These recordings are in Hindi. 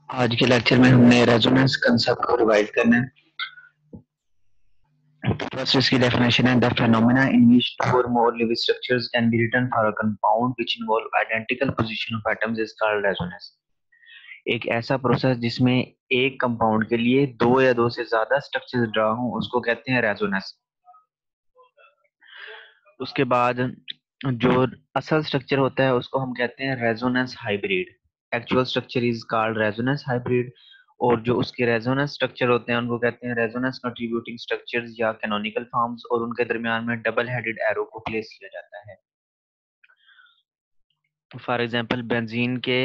आज के लेक्चर में हमने रेजोनेंस कंसेप्ट को रिवाइज करना है। फर्स्ट इसकी डेफिनेशन है the phenomena in which two or more living structures can be written for a compound which involve identical position of atoms is called resonance. एक ऐसा प्रोसेस जिसमें एक कंपाउंड के लिए दो या दो से ज्यादा स्ट्रक्चर्स ड्रा हों उसको कहते हैं रेजोनेंस। उसके बाद जो असल स्ट्रक्चर होता है उसको हम कहते हैं resonance hybrid. Actual structure is called resonance hybrid. और जो उसके रेजोनेंस स्ट्रक्चर होते हैं उनको कहते हैं रेजोनेंस कंट्रीब्यूटिंग स्ट्रक्चर्स या कैनोनिकल फॉर्म्स, और उनके दरमियान में डबल हेडेड एरो को प्लेस किया जाता है। फॉर एग्जांपल बेंजीन के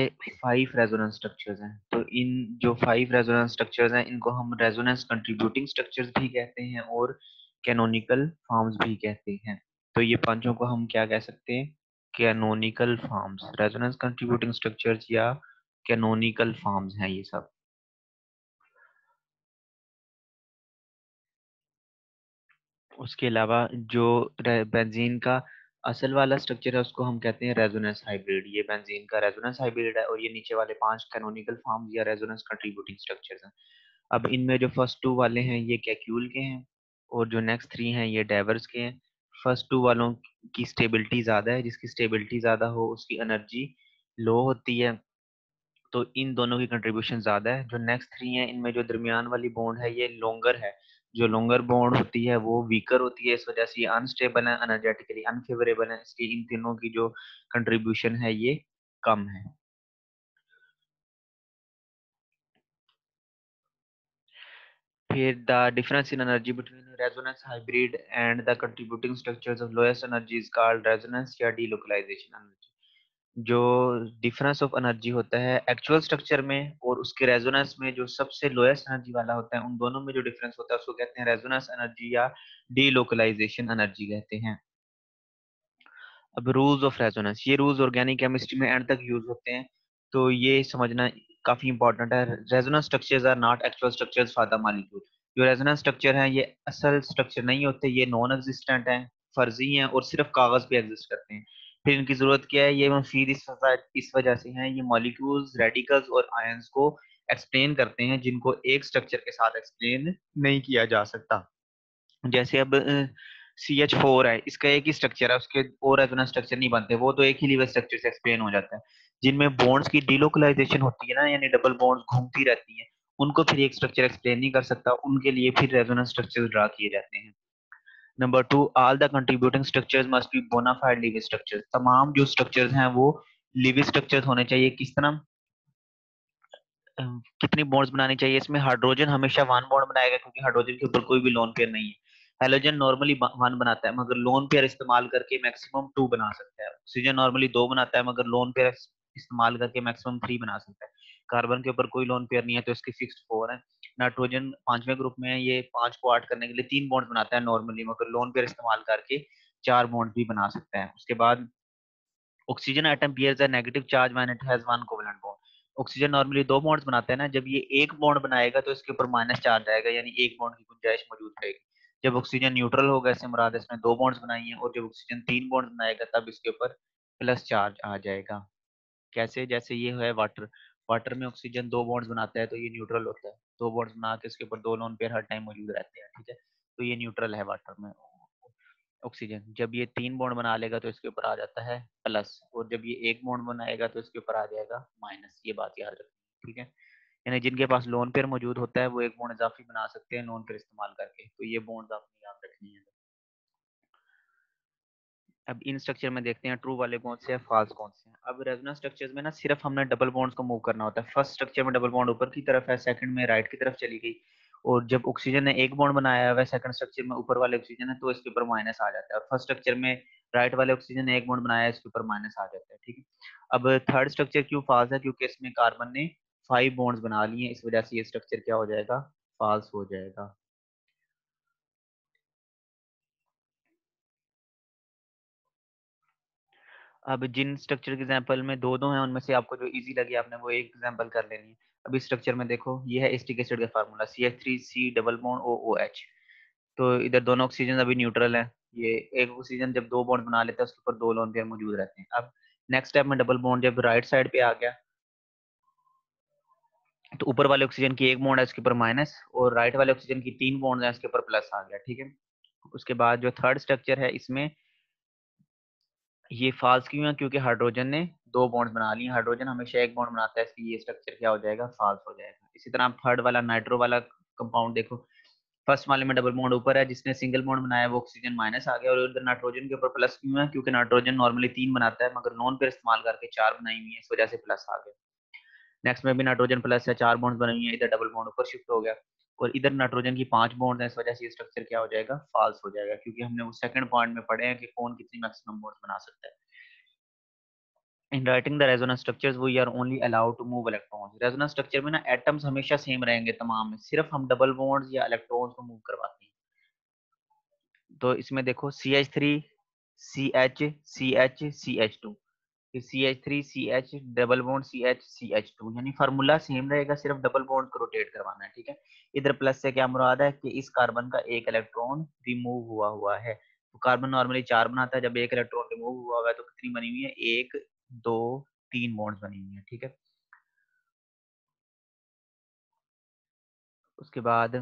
5 रेजोनेंस स्ट्रक्चर्स हैं, तो इन जो 5 रेजोनेंस स्ट्रक्चर्स हैं इनको हम रेजोनेंस कंट्रीब्यूटिंग स्ट्रक्चर्स भी कहते हैं और कैनोनिकल फॉर्म्स भी कहते हैं। तो ये पांचों को हम क्या कह सकते हैं? Canonical forms, resonance contributing structures या कैनोनिकल फॉर्म्स हैं ये सब। उसके अलावा जो बेंजीन का असल वाला स्ट्रक्चर है उसको हम कहते हैं रेजोनेंस हाइब्रिड। ये बेंजीन का रेजोनेंस हाइब्रिड है और ये नीचे वाले 5 कैनोनिकल फॉर्म्स या रेजोनेंस कंट्रीब्यूटिंग स्ट्रक्चर्स हैं। अब इनमें जो फर्स्ट टू वाले हैं ये कैक्यूल के हैं और जो नेक्स्ट 3 हैं ये डाइवर्स के हैं। फर्स्ट टू वालों की स्टेबिलिटी ज्यादा है, जिसकी स्टेबिलिटी ज्यादा हो उसकी एनर्जी लो होती है, तो इन दोनों की कंट्रीब्यूशन ज्यादा है। जो नेक्स्ट 3 है इनमें जो दरमियान वाली बॉन्ड है ये लॉन्गर है, जो लॉन्गर बॉन्ड होती है वो वीकर होती है, इस वजह से ये अनस्टेबल है, एनर्जेटिकली अनफेवरेबल है, इसलिए इन तीनों की जो कंट्रीब्यूशन है ये कम है। फिर the difference in energy between resonance hybrid and the contributing structures of lowest energy is called resonance या डीलोकलाइजेशन एनर्जी। जो डिफरेंस ऑफ एनर्जी होता है एक्चुअल स्ट्रक्चर में और उसके रेजोनेंस में, जो सबसे लोएस्ट एनर्जी वाला होता है, उन दोनों में जो डिफरेंस होता है उसको कहते हैं रेजोनेंस एनर्जी या डीलोकलाइजेशन एनर्जी कहते हैं। अब रूल्स ऑफ रेजोनेंस, ये रूल्स ऑर्गेनिक केमिस्ट्री में एंड तक यूज होते हैं, तो ये समझना काफी इंपॉर्टेंट है। Resonance structures are not actual structures for the molecule. जो रेजोनेंस स्ट्रक्चर हैं ये असल स्ट्रक्चर नहीं होते, ये नॉन एग्जिस्टेंट हैं, फर्जी हैं और सिर्फ कागज पे एग्जिस्ट करते हैं। फिर इनकी जरूरत क्या है? ये मफीद इस वजह से हैं, ये मॉलिक्यूल्स, रेडिकल्स और आयंस को एक्सप्लेन करते हैं जिनको एक स्ट्रक्चर के साथ एक्सप्लेन नहीं किया जा सकता। जैसे अब CH4 है, इसका एक ही स्ट्रक्चर है, उसके और रेजोनेंस स्ट्रक्चर नहीं बनते, वो तो एक ही लीवर स्ट्रक्चर से एक्सप्लेन हो जाता है। जिनमें बॉन्ड्स की डिलोकलाइजेशन होती है ना, यानी डबल बॉन्ड्स घूमती रहती हैं, उनको फिर एक स्ट्रक्चर एक्सप्लेन नहीं कर सकता, उनके लिए फिर रेजोनेंस स्ट्रक्चर ड्रा किए जाते हैं। Number 2, all the contributing structures must be bonafide living structures. तमाम जो स्ट्रक्चर्स हैं वो लिविंग स्ट्रक्चर्स होने चाहिए। किस तरह? कितनी बॉन्ड्स बनानी चाहिए इसमें? हाइड्रोजन हमेशा 1 बॉन्ड बनाएगा क्योंकि हाइड्रोजन के ऊपर कोई भी लोन पेयर नहीं है। हेलोजन नॉर्मली 1 बनाता है मगर लोन पेयर इस्तेमाल करके मैक्सिमम 2 बना सकता है। ऑक्सीजन नॉर्मली 2 बनाता है मगर लोन पेयर इस्तेमाल करके मैक्सिमम 3 बना सकता है। कार्बन के ऊपर कोई लोन पेयर नहीं है तो इसकी फिक्स्ड 4 है। नाइट्रोजन 5वें ग्रुप में है, ये 5 को ऐड करने के लिए 3 बॉन्ड बनाता है नॉर्मली, मगर लोन पेयर इस्तेमाल करके 4 बॉन्ड भी बना सकता है। उसके बाद oxygen atom bears a negative charge when it has 1 covalent bond. Oxygen normally 2 bonds बनाता है ना, जब ये 1 बॉन्ड बनाएगा तो इसके ऊपर माइनस चार्ज आएगा, यानी 1 बॉन्ड की गुंजाइश मौजूद रहेगी। जब ऑक्सीजन न्यूट्रल होगा, इससे मुराद इसने 2 बॉन्ड्स बनाई हैं, और जब ऑक्सीजन 3 बॉन्ड्स बनाएगा तब इसके ऊपर प्लस चार्ज आ जाएगा। कैसे? जैसे ये है वाटर, वाटर में ऑक्सीजन 2 बॉन्ड्स बनाता है तो ये न्यूट्रल होता है, 2 बॉन्ड्स बना के इसके ऊपर 2 लोन पेयर हर टाइम मौजूद रहते हैं, ठीक है, तो ये न्यूट्रल है वाटर में। ऑक्सीजन जब ये 3 बॉन्ड बना लेगा तो इसके ऊपर आ जाता है प्लस, और जब ये 1 बॉन्ड बनाएगा तो इसके ऊपर आ जाएगा माइनस। ये बात याद रखनी, ठीक है। यानी जिनके पास लोन पेयर मौजूद होता है वो 1 बॉन्ड इजाफी बना सकते हैं लोन पेयर इस्तेमाल करके, तो ये बॉन्ड आपने याद रखनी है। अब इन स्ट्रक्चर में देखते हैं ट्रू वाले कौन से हैं, फॉल्स कौन से हैं। अब रेजोनेंस स्ट्रक्चर्स में ना सिर्फ हमने डबल बॉन्ड्स को मूव करना होता है। फर्स्ट स्ट्रक्चर में डबल बॉन्ड ऊपर की तरफ है, सेकंड में राइट की तरफ चली गई, और जब ऑक्सीजन ने 1 बॉन्ड बनाया हुआ है सेकंड स्ट्रक्चर में ऊपर वाले ऑक्सीजन है तो इसके ऊपर माइनस आ जाता है, और फर्स्ट स्ट्रक्चर में राइट वाले ऑक्सीजन ने 1 बॉन्ड बनाया है इसके ऊपर माइनस आ जाता है, ठीक है। अब थर्ड स्ट्रक्चर क्यों फॉल्स है? क्योंकि इसमें कार्बन ने 5 बॉन्ड्स बना लिए हैं, इस वजह से ये स्ट्रक्चर क्या हो जाएगा? फॉल्स हो जाएगा। अब जिन स्ट्रक्चर के एग्जांपल में दो दो हैं उनमें से आपको जो इजी लगे आपने वो एक एग्जांपल कर लेनी है। अब इस स्ट्रक्चर में देखो, ये है एसिटिक एसिड का formula CH3C double bond OOH। तो इधर दोनों ऑक्सीजन अभी न्यूट्रल है, ये एक ऑक्सीजन जब 2 बॉन्ड बना लेता है उसके ऊपर 2 लोन पेयर मौजूद रहते हैं। अब नेक्स्ट स्टेप में डबल बॉन्ड जब राइट साइड पे आ गया तो ऊपर वाले ऑक्सीजन की एक बॉन्ड है, इसके ऊपर माइनस, और राइट वाले ऑक्सीजन की 3 बॉन्ड है, इसके ऊपर प्लस आ गया, ठीक है। उसके बाद जो थर्ड स्ट्रक्चर है, इसमें ये फॉल्स क्यों है, क्योंकि हाइड्रोजन ने 2 बॉन्ड बना लिए। हाइड्रोजन हमेशा एक बॉन्ड बनाता है, इसलिए ये स्ट्रक्चर क्या हो जाएगा, फॉल्स हो जाएगा। इसी तरह आप थर्ड वाला नाइट्रो वाला कंपाउंड देखो, फर्स्ट वाले में डबल बॉन्ड ऊपर है, जिसने सिंगल बॉन्ड बनाया वो ऑक्सीजन माइनस आ गया, और उधर नाइट्रोजन के ऊपर प्लस क्यों है, क्योंकि नाइट्रोजन नॉर्मली 3 बनाता है, मगर नॉन पेयर इस्तेमाल करके 4 बनाई हुई है, इस वजह से प्लस आ गया। नेक्स्ट में भी नाइट्रोजन प्लस है, 4 बॉन्ड बनी हुई है, इधर डबल बॉन्ड ऊपर शिफ्ट हो गया, और इधर नाइट्रोजन की 5 बॉन्ड है, इस वजह से ये स्ट्रक्चर क्या हो जाएगा, फॉल्स हो जाएगा, क्योंकि हमने वो सेकंड पॉइंट में पढ़े हैं कि कौन कितनी मैक्सिमम बॉन्ड बना सकता है। In writing the resonance structures, we are only allowed to move electrons. Resonance structure में ना एटम्स हमेशा सेम रहेंगे तमाम में, सिर्फ हम डबल बॉन्ड्स या इलेक्ट्रॉन्स को मूव करवाते हैं। तो इसमें देखो CH3 CH CH CH2, फिर CH3 CH double bond CH CH2, यानी फार्मूला सेम रहेगा, सिर्फ डबल बॉन्ड को रोटेट करवाना है, ठीक है। इधर प्लस से क्या मुराद है कि इस कार्बन का एक इलेक्ट्रॉन रिमूव हुआ हुआ है। तो कार्बन नॉर्मली 4 बनाता है, जब एक इलेक्ट्रॉन रिमूव हुआ हुआ है तो कितनी बनी हुई है, 1 2 3 बॉन्ड्स बनी हुई है, ठीक है। उसके बाद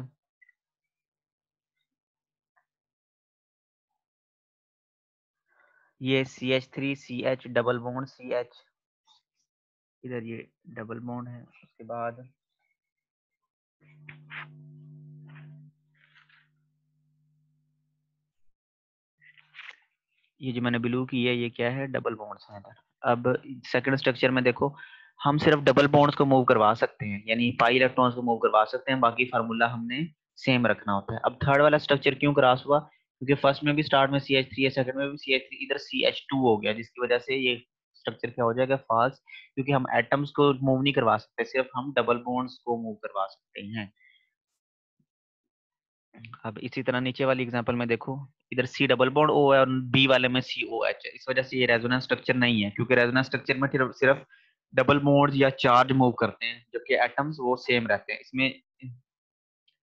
ये CH3 CH double bond CH, इधर ये डबल बॉन्ड है। उसके बाद ये जो मैंने ब्लू की है, ये क्या है, डबल बॉन्ड्स हैं इधर। अब सेकंड स्ट्रक्चर में देखो, हम सिर्फ डबल बॉन्ड्स को मूव करवा सकते हैं, यानी पाई इलेक्ट्रॉन्स को मूव करवा सकते हैं, बाकी फार्मूला हमने सेम रखना होता है। अब थर्ड वाला स्ट्रक्चर क्यों क्रॉस हुआ, क्योंकि फर्स्ट में भी स्टार्ट में CH3 है, सेकंड में भी CH3, इधर CH2 हो गया, जिसकी वजह से ये स्ट्रक्चर क्या हो जाएगा, फॉल्स, क्योंकि हम एटम्स को मूव नहीं करवा सकते, सिर्फ हम डबल बॉन्ड्स को मूव करवा सकते हैं। अब इसी तरह नीचे वाली एग्जांपल में देखो, इधर C डबल बॉन्ड O है और B वाले में COH है, इस वजह से ये रेजोनेंस स्ट्रक्चर नहीं है, क्योंकि रेजोनेंस स्ट्रक्चर में सिर्फ सिर्फ डबल बॉन्ड या चार्ज मूव करते हैं, जबकि एटम्स वो सेम रहते हैं। इसमें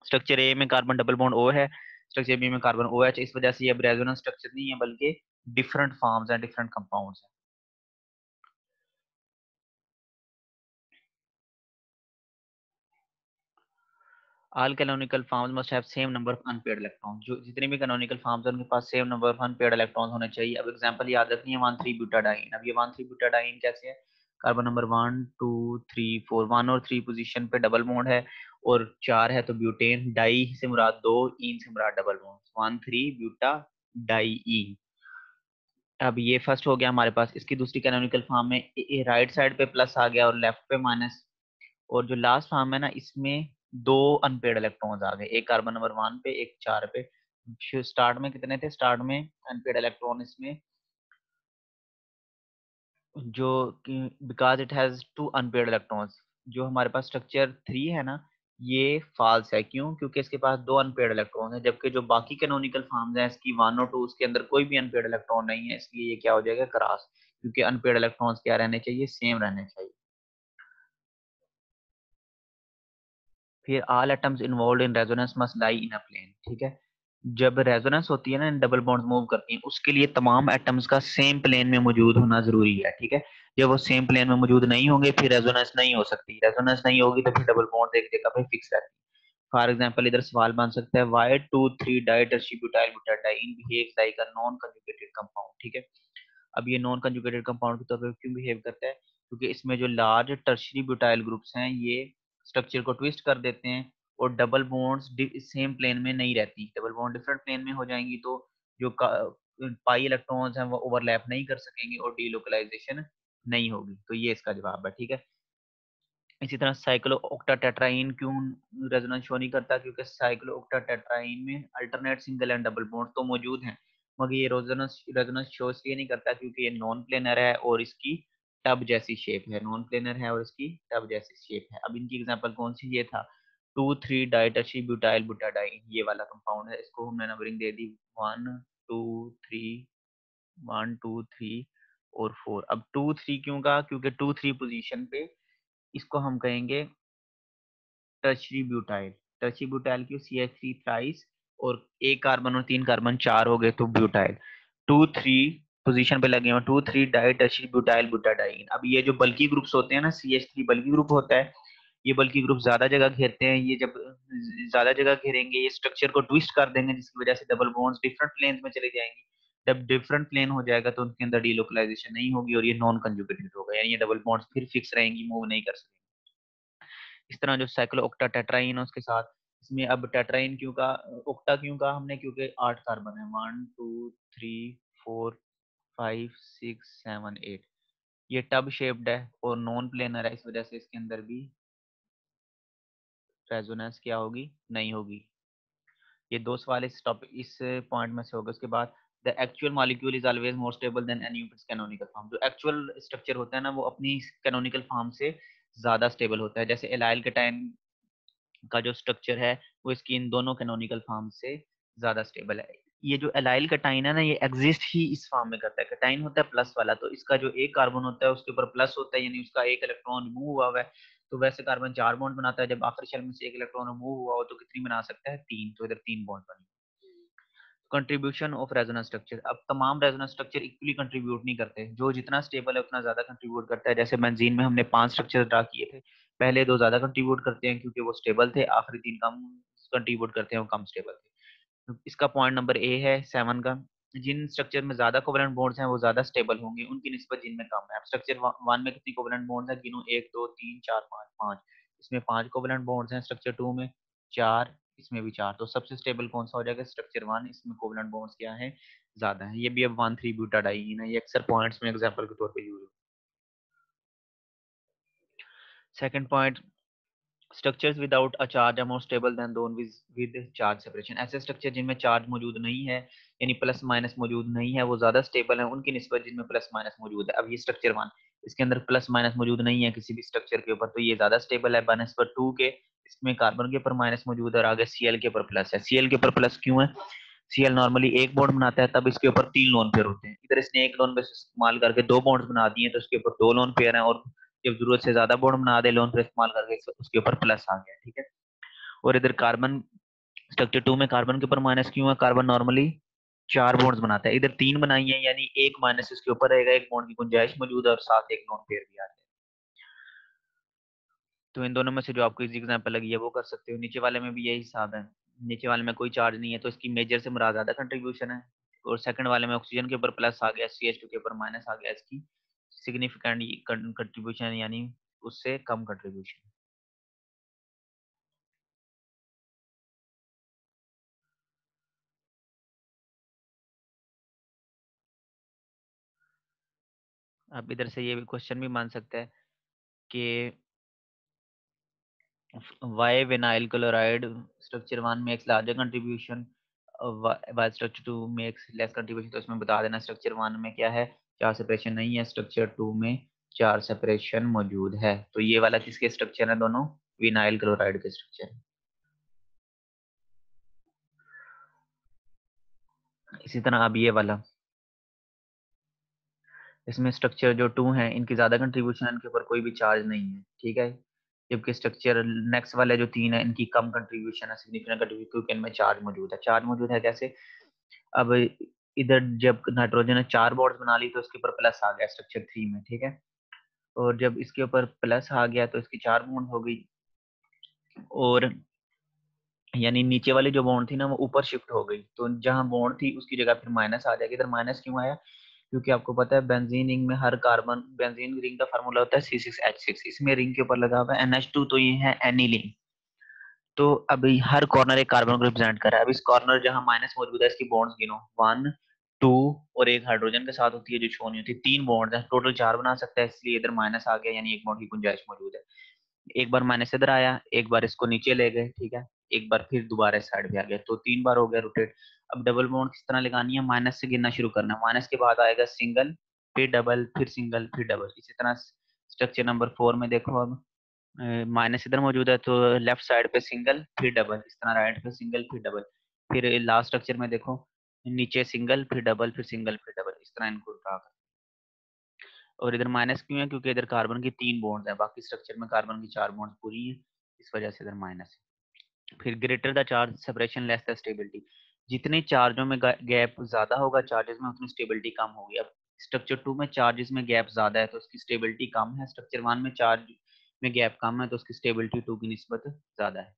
स्ट्रक्चर ए में कार्बन डबल बॉन्ड O है, स्ट्रक्चर बी में कार्बन OH, इस वजह से ये अब रेजोनेंस स्ट्रक्चर नहीं है, बल्कि डिफरेंट फॉर्म्स हैं, डिफरेंट कंपाउंड्स हैं। All canonical forms must have same number of unpaired electrons. जो जितने भी canonical forms हैं उनके पास same number of unpaired electrons होने चाहिए। अब एग्जांपल याद रखनी है, 1,3 ब्यूटाडाइन। अब ये 1,3 ब्यूटाडाइन कैसे है, कार्बन नंबर 1 2 3 4, 1 और 3 पोजीशन पे डबल बॉन्ड है, और 4 है तो ब्यूटेन, डाई से मुराद 2, ईन से मुराद डबल बॉन्ड, 1,3 ब्यूटा डाई ईन। अब ये फर्स्ट हो गया हमारे पास। इसकी दूसरी कैनोनिकल फॉर्म में राइट साइड पे प्लस आ गया और लेफ्ट पे माइनस, और जो लास्ट फॉर्म है ना, इसमें 2 अनपेड इलेक्ट्रॉन्स आ गए, एक कार्बन नंबर 1 पे, एक 4 पे। स्टार्ट में कितने थे, स्टार्ट में अनपेड इलेक्ट्रॉन इसमें जो, because it has 2 unpaired electrons, जो हमारे पास स्ट्रक्चर 3 है ना, ये फॉल्स है। क्यों, क्योंकि इसके पास 2 अनपेड इलेक्ट्रॉन है, जबकि जो बाकी कैनोनिकल फॉर्म्स हैं इसकी 1 और 2, उसके अंदर कोई भी अनपेड इलेक्ट्रॉन नहीं है, इसलिए ये क्या हो जाएगा, क्रॉस, क्योंकि अनपेड इलेक्ट्रॉन्स क्या रहने चाहिए, सेम रहने चाहिए। फिर all atoms involve in resonance must lie in a plane, ठीक है। जब रेजोनेंस होती है ना, डबल बॉन्ड्स मूव करती हैं, उसके लिए तमाम एटम्स का सेम प्लेन में मौजूद होना जरूरी है, ठीक है। जब वो सेम प्लेन में मौजूद नहीं होंगे, फिर रेजोनेंस नहीं हो सकती। रेजोनेंस नहीं होगी तो फिर डबल बॉन्ड एक जगह पे फिक्स रहती है। फॉर एग्जाम्पल इधर सवाल बन सकता है, why 2,3 ditertbutyl butadiene behaves like a non conjugated compound, ठीक है। अब ये नॉन कंजुगेटेड कंपाउंड के तौर पर क्यों बिहेव करता है, क्योंकि इसमें जो लार्ज टर्शरी ब्यूटाइल ग्रुप्स हैं, ये स्ट्रक्चर को ट्विस्ट कर देते हैं, और डबल बॉन्ड्स सेम प्लेन में नहीं रहती, डबल बॉन्ड डिफरेंट प्लेन में हो जाएंगी, तो जो पाई इलेक्ट्रॉन्स हैं वो ओवरलैप नहीं कर सकेंगे और डीलोकलाइजेशन नहीं होगी। तो ये इसका जवाब है, ठीक है। इसी तरह साइक्लो ऑक्टाटेट्राइन क्यों रेजोनेंस शो नहीं करता, क्योंकि साइक्लो ऑक्टाटेट्राइन में alternate single and double bond तो मौजूद हैं, मगर ये रेजोनेंस रेजोनेंस शो इसलिए नहीं करता क्योंकि ये नॉन प्लेनर है और इसकी टब जैसी शेप है, नॉन प्लेनर है और इसकी टब जैसी शेप है। अब इनकी एग्जांपल कौन सी, ये था 2,3 डाइटर्शी ब्यूटाइल बुटाडाइन, ये वाला कंपाउंड है, इसको हमने नंबरिंग दे दी 1 2 3, 1 2 3 और 4। अब 2 3 क्यों कहा, क्योंकि 2 3 पोजीशन पे इसको हम कहेंगे टर्शरी ब्यूटाइल। टर्शरी ब्यूटाइल की CH3 थ्राइस, और एक कार्बन और 3 कार्बन 4 हो गए तो ब्यूटाइल। 2 3 पोजीशन पे लगे हुए, 2 3 डाई टर्शरी ब्यूटाइल ब्यूटाडाइन। अब ये जो बल्की ग्रुप्स होते हैं ना, CH3 बल्की ग्रुप होता है, ये बल्कि ग्रुप ज्यादा जगह घेरते हैं। ये जब ज्यादा जगह घेरेंगे ये स्ट्रक्चर को ट्विस्ट कर देंगे, जिसकी वजह से डबल बॉन्ड्स डिफरेंट प्लेन्स में चले जाएंगे। जब डिफरेंट प्लेन हो जाएगा तो उनके अंदर डीलोकलाइजेशन नहीं होगी और ये नॉन कंजुगेटेड होगा, यानी ये डबल बॉन्ड्स फिर फिक्स रहेंगी, मूव नहीं कर सकते। इस तरह जो साइक्लोऑक्टा टेट्राइन है उसके साथ, इसमें अब टेट्राइन क्यों का, ऑक्टा क्यों का हमने, क्योंकि 8 कार्बन है, 1 2 3 4 5 6 7 8। ये टब शेप्ड है और नॉन प्लेनर है, इस वजह से इसके अंदर भी रेजोनेंस क्या होगी, नहीं होगी। ये दो सवाल इस टॉपिक इस पॉइंट में से होगा। उसके बाद the actual molecule is always more stable then any of its canonical form. जो एक्चुअल स्ट्रक्चर होता है ना वो अपनी कैनोनिकल फॉर्म से ज्यादा स्टेबल होता है। जैसे एलाइल केटाइन का जो स्ट्रक्चर है वो इसकी इन दोनों कैनोनिकल फॉर्म से ज्यादा स्टेबल है। ये जो एलाइल कटाइन है ना ये एग्जिस्ट ही इस फॉर्म में करता है। कटाइन होता है प्लस वाला, तो इसका जो एक कार्बन होता है उसके ऊपर प्लस होता है, यानी उसका एक इलेक्ट्रॉन रिमूव हुआ है। तो वैसे कार्बन 4 बॉन्ड बनाता है, जब आखिरी शेल में से एक इलेक्ट्रॉन रिमूव हुआ हो तो कितनी बना सकता है, 3। तो इधर 3 बॉन्ड बने। कंट्रीब्यूशन ऑफ रेजोनेंस स्ट्रक्चर, अब तमाम रेजोनेंस स्ट्रक्चर इक्वली कंट्रीब्यूट नहीं करते, जो जितना स्टेबल है उतना ज्यादा कंट्रीब्यूट करता है। जैसे बेंजीन में हमने 5 स्ट्रक्चर ड्रा किए थे, पहले 2 ज्यादा कंट्रीब्यूट करते हैं क्योंकि वो स्टेबल थे, आखिरी 3 कम कंट्रीब्यूट करते हैं, वो कम स्टेबल थे। तो इसका पॉइंट नंबर ए है 7 का, जिन स्ट्रक्चर में ज्यादा कोवेलेंट बॉन्ड्स हैं वो ज्यादा स्टेबल होंगे उनकी निस्बत जिनमें कम है। अब स्ट्रक्चर 1 में कितनी कोवेलेंट बॉन्ड्स हैं, गिनो, 1 2 3 4 5 5। इसमें 5 कोवेलेंट बॉन्ड्स हैं, स्ट्रक्चर 2 में 4, इसमें भी 4। तो सबसे स्टेबल कौन सा हो जाएगा, स्ट्रक्चर 1, इसमें कोवेलेंट बॉन्ड्स क्या है, ज्यादा है। ये भी अब 1,3 ब्यूटाडाइन है, ये अक्सर पॉइंट्स में एग्जांपल के तौर पे यूज होता है। Second point, structures without a charge are more stable than those with charge separation. ऐसे स्ट्रक्चर जिनमें चार्ज मौजूद नहीं है, यानी प्लस माइनस मौजूद नहीं है, वो ज्यादा स्टेबल है उनकी निस्बत जिनमें प्लस माइनस मौजूद है। अब ये स्ट्रक्चर 1, इसके अंदर प्लस माइनस मौजूद नहीं है किसी भी स्ट्रक्चर के ऊपर, तो ये ज्यादा स्टेबल है बनस्पत 2 के। इसमें कार्बन के ऊपर माइनस मौजूद है और आगे सीएल के ऊपर प्लस है। सीएल के ऊपर प्लस क्यों है, सीएल नॉर्मली एक बॉन्ड बनाता है, तब इसके ऊपर 3 लोन पेयर होते हैं। इधर इसने एक लोन बेस इस्तेमाल करके 2 बॉन्ड्स बना दिए, तो इसके ऊपर 2 लोन पेयर हैं, और जब जरूरत से ज्यादा बॉन्ड बना दे लोन पेयर इस्तेमाल करके उसके ऊपर प्लस आ गया, ठीक है। और इधर कार्बन स्ट्रक्चर 2 में कार्बन के ऊपर माइनस क्यों है, कार्बन नॉर्मली 4 बॉन्ड्स बनाता है, इधर 3 बनाई है, यानी एक माइनस इसके ऊपर रहेगा, एक बॉन्ड की गुंजाइश मौजूद है और साथ एक नॉन पेयर भी आ रहा है। तो इन दोनों में से जो आपको इजी एग्जांपल लगी है वो कर सकते हो। नीचे वाले में भी यही हिसाब है, नीचे वाले में कोई चार्ज नहीं है तो इसकी मेजर से मुराद ज्यादा कंट्रीब्यूशन है, और सेकंड वाले में ऑक्सीजन के ऊपर प्लस आ गया, CH2 के ऊपर माइनस आ गया, इसकी सिग्निफिकेंट कंट्रीब्यूशन यानी उससे कम कंट्रीब्यूशन। आप इधर से ये भी क्वेश्चन भी मान सकते हैं कि why vinyl chloride structure 1 makes larger contribution, while structure 2 makes less contribution। तो इसमें बता देना स्ट्रक्चर 1 में क्या है, 4 सेपरेशन नहीं है, स्ट्रक्चर 2 में 4 सेपरेशन मौजूद है। तो ये वाला किसके स्ट्रक्चर है, दोनों विनाइल क्लोराइड के स्ट्रक्चर है। इसी तरह अब ये वाला, इसमें स्ट्रक्चर जो 2 है इनकी ज्यादा कंट्रीब्यूशन है, इनके ऊपर कोई भी चार्ज नहीं है, ठीक है। जबकि स्ट्रक्चर नेक्स्ट वाले जो 3 है इनकी कम कंट्रीब्यूशन है, सिग्निफिकेंट कंट्रीब्यूशन, क्योंकि इनमें चार्ज मौजूद है। चार्ज मौजूद है कैसे, अब इधर जब नाइट्रोजन ने 4 बॉन्ड्स बना ली तो इसके ऊपर प्लस आ गया स्ट्रक्चर 3 में, ठीक है। और जब इसके ऊपर प्लस आ गया तो इसकी 4 बॉन्ड हो गई, और यानी नीचे वाली जो बॉन्ड थी ना वो ऊपर शिफ्ट हो गई, तो जहां बॉन्ड थी उसकी जगह फिर माइनस आ जाएगी। इधर माइनस क्यों आया, क्योंकि आपको पता है बेंजीन रिंग में हर कार्बन, बेंजीन रिंग का फार्मूला होता है C6H6, इसमें रिंग के ऊपर लगा हुआ है NH2, तो ये है एनिलीन। तो अभी हर कॉर्नर एक कार्बन को रिप्रेजेंट कर रहा है। अब इस कॉर्नर जहां माइनस मौजूद है इसकी बॉन्ड्स गिनो, 1 2, और एक हाइड्रोजन के साथ होती है जो छो नहीं होती, 3 बॉन्ड है, टोटल 4 बना सकता है, इसलिए इधर माइनस आ गया, यानी एक बॉन्ड की गुंजाइश मौजूद है। एक बार माइनस इधर आया, एक बार इसको नीचे ले गए, ठीक है, एक बार फिर दोबारा इस साइड पे आ गया, तो 3 बार हो गया रोटेट। अब डबल बॉन्ड किस तरह लगानी है, माइनस से गिनना शुरू करना है, माइनस के बाद आएगा सिंगल, फिर डबल, फिर सिंगल, फिर डबल। इसी तरह स्ट्रक्चर नंबर 4 में देखो, अब माइनस इधर मौजूद है तो लेफ्ट साइड पे सिंगल फिर डबल, इस तरह राइट पे सिंगल फिर डबल। फिर लास्ट स्ट्रक्चर में देखो, नीचे सिंगल फिर डबल फिर सिंगल फिर डबल, इस तरह इनको ड्रा कर। और इधर माइनस क्यों है, क्योंकि इधर कार्बन की 3 बॉन्ड्स हैं, बाकी स्ट्रक्चर में कार्बन की 4 बॉन्ड्स पूरी हैं, इस वजह से इधर माइनस है। फिर greater the charge separation less the stability, जितने चार्जों में गैप ज्यादा होगा चार्जेस में उतनी स्टेबिलिटी कम होगी। अब स्ट्रक्चर 2 में चार्जेस में गैप ज्यादा है तो उसकी स्टेबिलिटी कम है, स्ट्रक्चर 1 में चार्ज में गैप कम है तो उसकी स्टेबिलिटी 2 की निस्बत ज़्यादा है।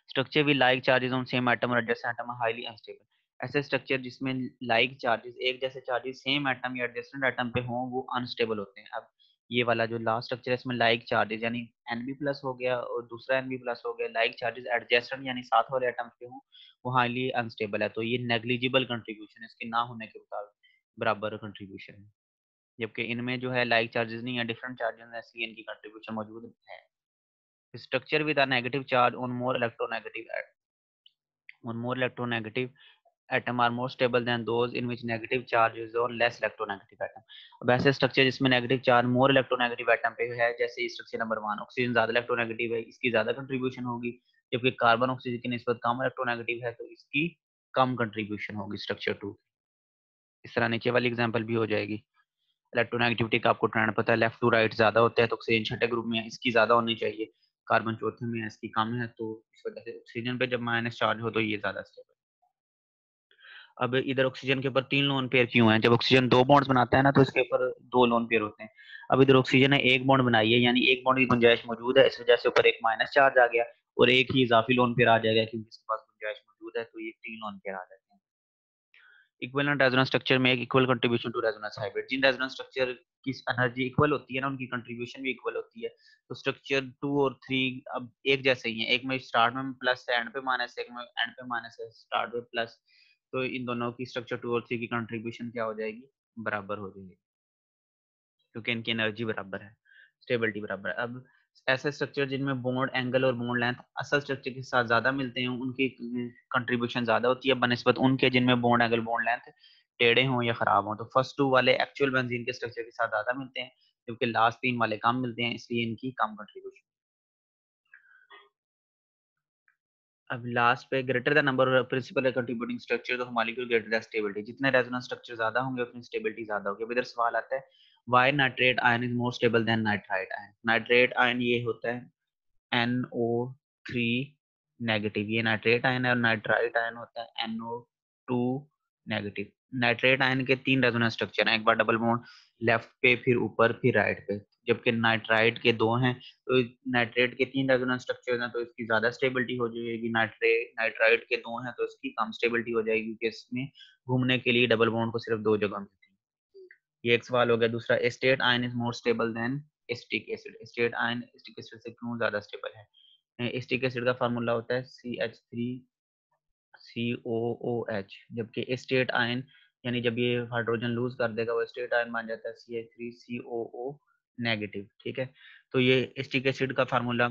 स्ट्रक्चर भी like charges on same atom और एडजेसेंट एटम हाईली अनस्टेबल। ऐसे स्ट्रक्चर जिसमें लाइक चार्जेस एक जैसे चार्जेस सेम एटम या एडजेसेंट एटम पे हों वो अनस्टेबल होते हैं। अब ये वाला जो लास्ट स्ट्रक्चर है इसमें लाइक चार्जेस यानी Nb प्लस हो गया और दूसरा Nb प्लस हो गया, लाइक चार्जेस एडजेसेंट यानी साथ वाले एटम पे हों वो हाईली अनस्टेबल है, तो ये नेग्लिजिबल कंट्रीब्यूशन है, इसके ना होने के बराबर कंट्रीब्यूशन है। जबकि इनमें जो है लाइक चार्जेस नहीं है, डिफरेंट चार्जेस है, इसलिए इनकी कंट्रीब्यूशन मौजूद है। Structure with a negative charge on more electronegative atom are more stable than those in which negative charge is on less electronegative atom। अब ऐसे स्ट्रक्चर जिसमें negative charge more electronegative atom पे है, जैसे स्ट्रक्चर नंबर 1 ऑक्सीजन ज्यादा इलेक्ट्रोनेगेटिव है, इसकी ज्यादा कंट्रीब्यूशन होगी, जबकि कार्बन ऑक्सीजन की निस्बत कम इलेक्ट्रोनेगेटिव है तो इसकी कम कंट्रीब्यूशन होगी स्ट्रक्चर 2। इस तरह नीचे वाली एग्जांपल भी हो जाएगी। इलेक्ट्रोनेगेटिविटी का आपको ट्रेंड पता है, लेफ्ट टू राइट ज्यादा होता है तो ऑक्सीजन छठे ग्रुप में है, इसकी ज्यादा होनी चाहिए, कार्बन चौथे में है, इसकी कम है, तो इस वजह से ऑक्सीजन पे जब माइनस चार्ज हो तो ये ज्यादा स्टेबल। अब इधर ऑक्सीजन के ऊपर 3 लोन पेयर क्यों है? जब ऑक्सीजन 2 बॉन्ड्स बनाता है ना तो इसके ऊपर 2 लोन पेयर होते हैं। अब इधर ऑक्सीजन ने एक बॉन्ड बनाई है यानी एक बॉन्ड की गुंजाइश मौजूद है, इस वजह से ऊपर एक माइनस चार्ज आ गया और एक ही इजाफी लोन पेयर आ जाएगा क्योंकि इसके पास गुंजाइश मौजूद है, तो ये 3 लोन पेयर आ जाते हैं। इक्विवेलेंट रेजोनेंस स्ट्रक्चर में एक equal contribution to resonance hybrid. जिन रेजोनेंस स्ट्रक्चर की एनर्जी इक्वल होती है ना उनकी कंट्रीब्यूशन भी इक्वल होती है। तो स्ट्रक्चर 2 और 3 अब एक जैसे ही हैं, एक में स्टार्ट में प्लस है एंड पे माइनस है, एक में एंड पे माइनस है स्टार्ट पे प्लस, तो इन दोनों की स्ट्रक्चर 2 और 3 की कंट्रीब्यूशन क्या हो जाएगी? बराबर हो जाएगी क्योंकि इनकी एनर्जी बराबर है, स्टेबिलिटी बराबर है। अब ऐसे स्ट्रक्चर जिनमें बॉन्ड एंगल और बॉन्ड लेंथ असल स्ट्रक्चर के साथ ज्यादा मिलते हैं उनकी कंट्रीब्यूशन ज्यादा होती है बनिस्बत उनके जिनमें बॉन्ड एंगल बॉन्ड लेंथ टेढ़े हों या खराब हों। तो फर्स्ट 2 वाले एक्चुअल बेंजीन के स्ट्रक्चर के साथ ज्यादा मिलते हैं जबकि लास्ट 3 वाले कम मिलते हैं, इसलिए इनकी कम कंट्रीब्यूशन। अब लास्ट पे greater the number of principal contributing structure of molecule greater the stability, जितने रेजोनेंस स्ट्रक्चर ज्यादा होंगे उतनी स्टेबिलिटी ज्यादा होगी। अब इधर सवाल आता है why nitrate ion is more stable then nitrite ion. Nitrate ion ये होता है NO3 नेगेटिव, ये नाइट्रेट आयन है, और नाइट्राइट आयन होता है NO2 नेगेटिव। नाइट्रेट आयन के 3 रेजोनेंस स्ट्रक्चर हैं, एक बार डबल बॉन्ड लेफ्ट पे फिर ऊपर फिर राइट पे, जबकि नाइट्राइट के 2 हैं। तो नाइट्रेट के 3 रेजोनेंस स्ट्रक्चर हैं तो इसकी ज्यादा स्टेबिलिटी हो जाएगी, नाइट्राइट के 2 हैं तो इसकी कम स्टेबिलिटी हो जाएगी क्योंकि इसमें घूमने के लिए डबल बॉन्ड को सिर्फ 2 जगह मिलती है। ये एक सवाल हो गया। दूसरा, estate ion is more stable then acetic acid. Estate ion acetic acid से क्यों ज्यादा स्टेबल है? एसिटिक एसिड का फार्मूला होता है CH3COOH, जबकि एस्टेट आयन यानी जब ये हाइड्रोजन लूज कर देगा वो एस्टेट आयन बन जाता है CH3COO नेगेटिव। ठीक है, तो ये एसिटिक एसिड का फार्मूला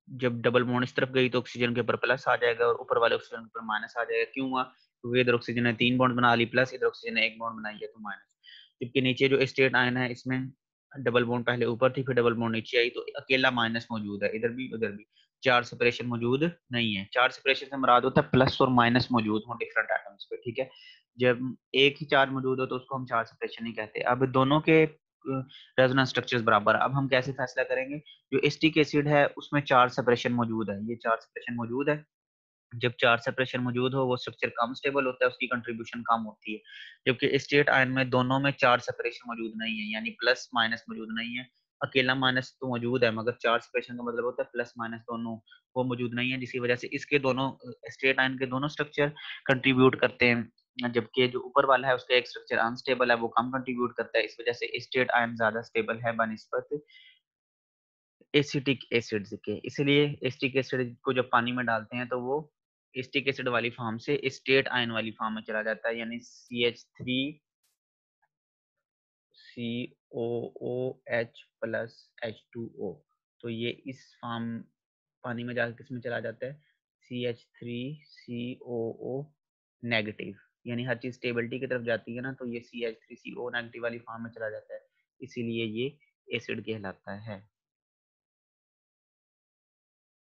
जब डबल बॉन्ड इस तरफ गई तो ऑक्सीजन के ऊपर प्लस आ जाएगा और ऊपर वाले ऑक्सीजन के ऊपर माइनस आ जाएगा। क्यों हुआ? क्योंकि इधर ऑक्सीजन ने 3 बॉन्ड बना ली प्लस, इधर ऑक्सीजन ने 1 बॉन्ड बनाई है तो माइनस। जबकि नीचे जो एस्टेट आयन है इसमें डबल बॉन्ड पहले ऊपर थी फिर डबल बॉन्ड नीचे आई तो अकेला माइनस मौजूद है, इधर भी उधर भी चार्ज सेपरेशन मौजूद नहीं है। चार्ज सेपरेशन से मुराद होता है प्लस और माइनस मौजूद हो डिफरेंट एटम्स पे। ठीक है, जब एक ही चार्ज मौजूद हो तो उसको हम चार्ज सेपरेशन नहीं कहते। अब दोनों के रेजोनेंस स्ट्रक्चर्स बराबर, अब हम कैसे फैसला करेंगे? जो एसिटिक एसिड है उसमें चार्ज सेपरेशन मौजूद है, ये चार्ज सेपरेशन मौजूद है। जब चार्ज सेपरेशन मौजूद हो वो स्ट्रक्चर कम स्टेबल होता है, उसकी कंट्रीब्यूशन कम होती है। जबकि एस्टेट आयन में दोनों में चार्ज सेपरेशन मौजूद नहीं है यानी प्लस माइनस मौजूद नहीं है, अकेला माइनस तो मौजूद है मगर चार्ज सेपरेशन का मतलब होता है प्लस माइनस दोनों, वो मौजूद नहीं है, जिसकी वजह से इसके दोनों एस्टेट आयन के दोनों स्ट्रक्चर कंट्रीब्यूट करते हैं, जबकि जो ऊपर वाला है उसका एक स्ट्रक्चर अनस्टेबल है वो कम कंट्रीब्यूट करता है। इस वजह से एस्टेट आयन ज्यादा स्टेबल है बनिस्बत एसिटिक एसिड्स के। इसलिए एसिटिक एसिड को जब पानी में डालते हैं तो वो एसिटिक एसिड वाली फॉर्म से एस्टेट आयन वाली फॉर्म में चला जाता है यानी CH3COOH प्लस H2O। तो ये इस फॉर्म पानी में जाकर किस में चला जाता है? CH3COO नेगेटिव, यानी हर चीज स्टेबिलिटी की तरफ जाती है ना तो ये CH3CO नेगेटिव वाली फॉर्म में चला जाता है, इसीलिए ये एसिड कहलाता है।